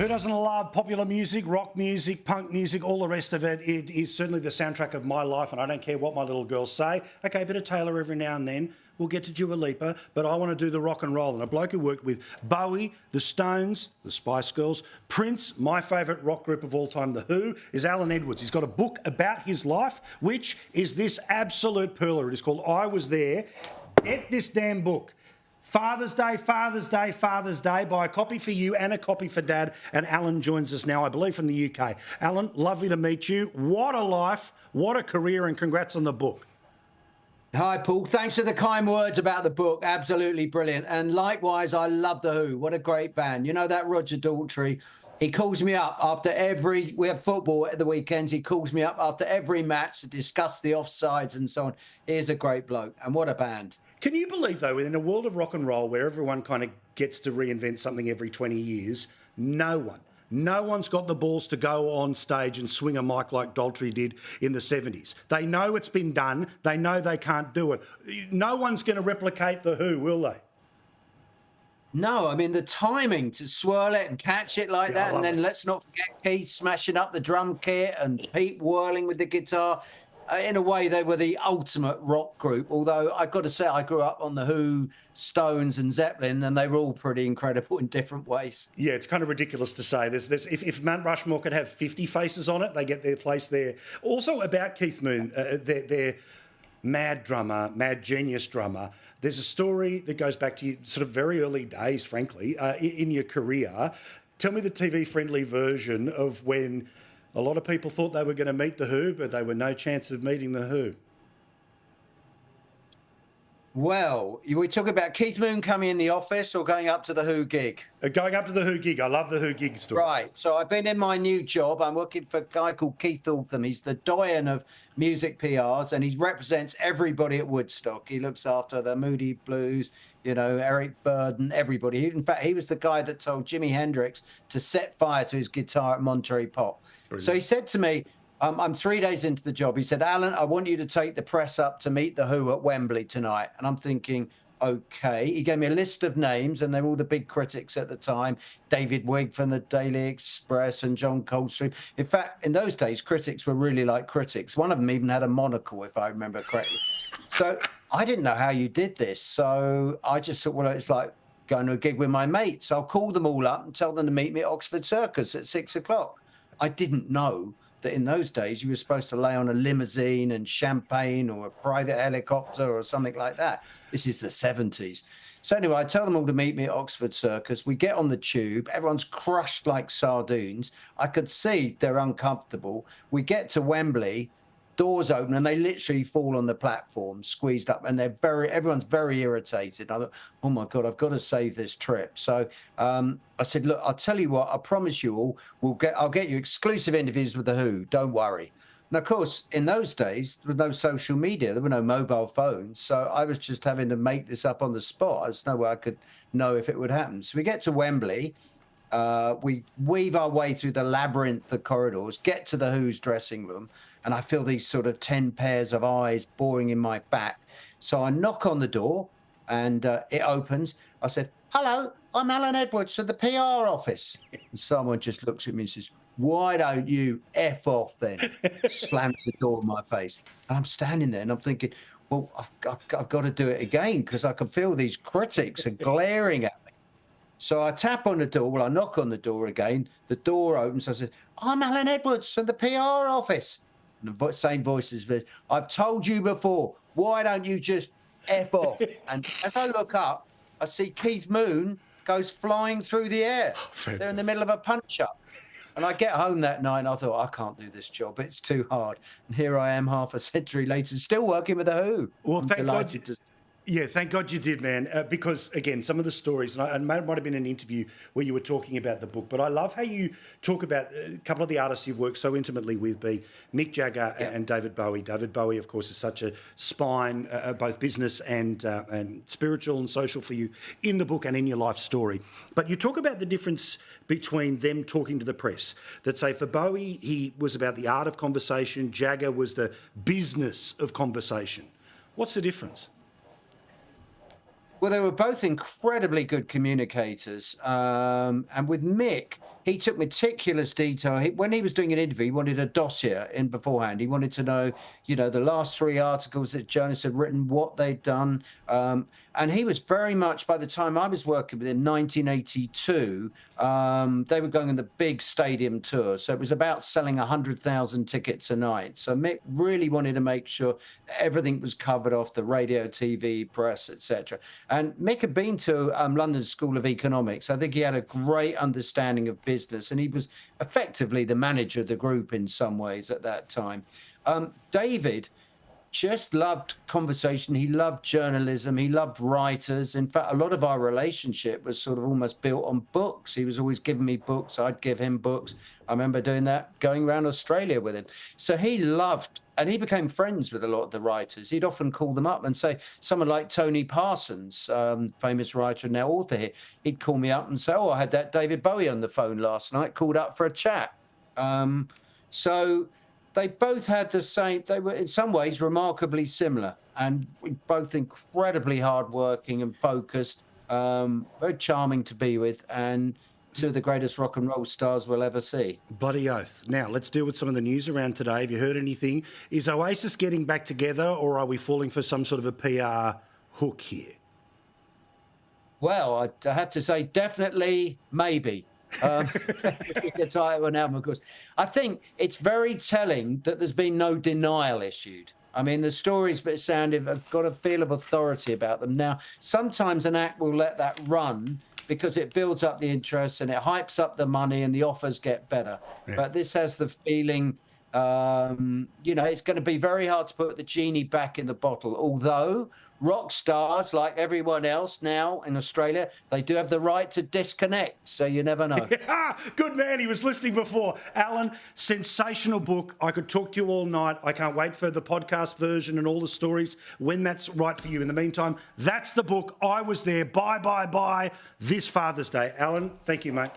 Who doesn't love popular music, rock music, punk music, all the rest of it? It is certainly the soundtrack of my life, and I don't care what my little girls say. Okay, a bit of Taylor every now and then. We'll get to Dua Lipa, but I want to do the rock and roll. And a bloke who worked with Bowie, the Stones, the Spice Girls, Prince, my favourite rock group of all time, The Who, is Alan Edwards. He's got a book about his life, which is this absolute pearler. It is called I Was There. Get this damn book. Father's Day, Father's Day, Father's Day. Buy a copy for you and a copy for Dad. And Alan joins us now, I believe, from the UK. Alan, lovely to meet you. What a life, what a career, and congrats on the book. Hi, Paul. Thanks for the kind words about the book. Absolutely brilliant. And likewise, I love The Who. What a great band. You know that Roger Daltrey? He calls me up after we have football at the weekends. He calls me up after every match to discuss the offsides and so on. He's a great bloke. And what a band. Can you believe, though, in a world of rock and roll where everyone kind of gets to reinvent something every 20 years, no one's got the balls to go on stage and swing a mic like Daltrey did in the 70s. They know it's been done. They know they can't do it. No one's going to replicate The Who, will they? No, I mean, the timing to swirl it and catch it like that. And then let's not forget Keith smashing up the drum kit and Pete whirling with the guitar. In a way, they were the ultimate rock group, although I've got to say I grew up on The Who, Stones and Zeppelin, and they were all pretty incredible in different ways. Yeah, it's kind of ridiculous to say. If Mount Rushmore could have 50 faces on it, they get their place there. Also about Keith Moon, their mad drummer, mad genius drummer, there's a story that goes back to sort of very early days, frankly, in your career. Tell me the TV-friendly version of when a lot of people thought they were going to meet The Who, but they were no chance of meeting The Who. Well, we talk about Keith Moon coming in the office or going up to the Who gig? Going up to the Who gig. I love the Who gig story. Right. So I've been in my new job. I'm working for a guy called Keith Altham. He's the doyen of music PRs, and he represents everybody at Woodstock. He looks after the Moody Blues, you know, Eric Burden, everybody. In fact, he was the guy that told Jimi Hendrix to set fire to his guitar at Monterey Pop. Brilliant. So he said to me, I'm 3 days into the job. He said, Alan, I want you to take the press up to meet The Who at Wembley tonight. And I'm thinking, okay. He gave me a list of names, and they were all the big critics at the time. David Wigg from the Daily Express and John Coldstream. In fact, in those days, critics were really like critics. One of them even had a monocle, if I remember correctly. So I didn't know how you did this. So I just thought, well, it's like going to a gig with my mates. I'll call them all up and tell them to meet me at Oxford Circus at 6 o'clock. I didn't know that in those days you were supposed to lay on a limousine and champagne or a private helicopter or something like that. This is the 70s. So anyway, I tell them all to meet me at Oxford Circus. We get on the tube. Everyone's crushed like sardines. I could see they're uncomfortable. We get to Wembley, doors open, and they literally fall on the platform, squeezed up, and everyone's very irritated. I thought, oh my God, I've got to save this trip. So I said, look, I'll tell you what, I promise you all, I'll get you exclusive interviews with The Who. Don't worry. And of course, in those days, there was no social media. There were no mobile phones. So I was just having to make this up on the spot. There's no way I could know if it would happen. So we get to Wembley. We weave our way through the labyrinth of corridors, get to The Who's dressing room, and I feel these sort of 10 pairs of eyes boring in my back. So I knock on the door, and it opens. I said, hello, I'm Alan Edwards from the PR office. And someone just looks at me and says, why don't you F off then? Slams the door in my face. And I'm standing there, and I'm thinking, well, I've got to do it again, because I can feel these critics are glaring at me. So I tap on the door. Well, I knock on the door again. The door opens. I said, I'm Alan Edwards from the PR office. And the same voice says, I've told you before, why don't you just F off? And as I look up, I see Keith Moon goes flying through the air. They're in the middle of a punch-up. And I get home that night and I thought, I can't do this job. It's too hard. And here I am half a century later, still working with The Who. Well, thank God. Yeah, thank God you did, man. Because, again, some of the stories, and it might have been an interview where you were talking about the book, but I love how you talk about a couple of the artists you've worked so intimately with, be Mick Jagger and David Bowie. David Bowie, of course, is such a spine, both business and spiritual and social for you in the book and in your life story. But you talk about the difference between them talking to the press. That, say, for Bowie, he was about the art of conversation. Jagger was the business of conversation. What's the difference? Well, they were both incredibly good communicators. And with Mick, he took meticulous detail. When he was doing an interview, he wanted a dossier in beforehand. He wanted to know, the last 3 articles that journalists had written, what they'd done. And he was very much, by the time I was working with him, 1982, they were going on the big stadium tour. So it was about selling 100,000 tickets a night. So Mick really wanted to make sure everything was covered off, the radio, TV, press, etc. And Mick had been to London School of Economics. I think he had a great understanding of business, and he was effectively the manager of the group in some ways at that time. David just loved conversation. He loved journalism. He loved writers. In fact, a lot of our relationship was sort of almost built on books. He was always giving me books. I'd give him books. I remember doing that, going around Australia with him. So he loved, and he became friends with a lot of the writers. He'd often call them up and say, someone like Tony Parsons, famous writer and now author here, he'd call me up and say, I had that David Bowie on the phone last night, called up for a chat. So they both had the same, they were in some ways remarkably similar, and both incredibly hardworking and focused, very charming to be with, and two of the greatest rock and roll stars we'll ever see. Bloody oath. Now, let's deal with some of the news around today. Have you heard anything? Is Oasis getting back together, or are we falling for some sort of a PR hook here? Well, I have to say, definitely, maybe. The title of an album, of course. I think it's very telling that there's been no denial issued. I mean, the stories but sounded have got a feel of authority about them. Now, sometimes an act will let that run because it builds up the interest and it hypes up the money and the offers get better. Yeah. But this has the feeling, it's going to be very hard to put the genie back in the bottle, although rock stars, like everyone else now in Australia, they do have the right to disconnect, so you never know. Good man, he was listening before. Alan, sensational book. I could talk to you all night. I can't wait for the podcast version and all the stories when that's right for you. In the meantime, that's the book. I was there. Bye, bye, bye. This Father's Day. Alan, thank you, mate.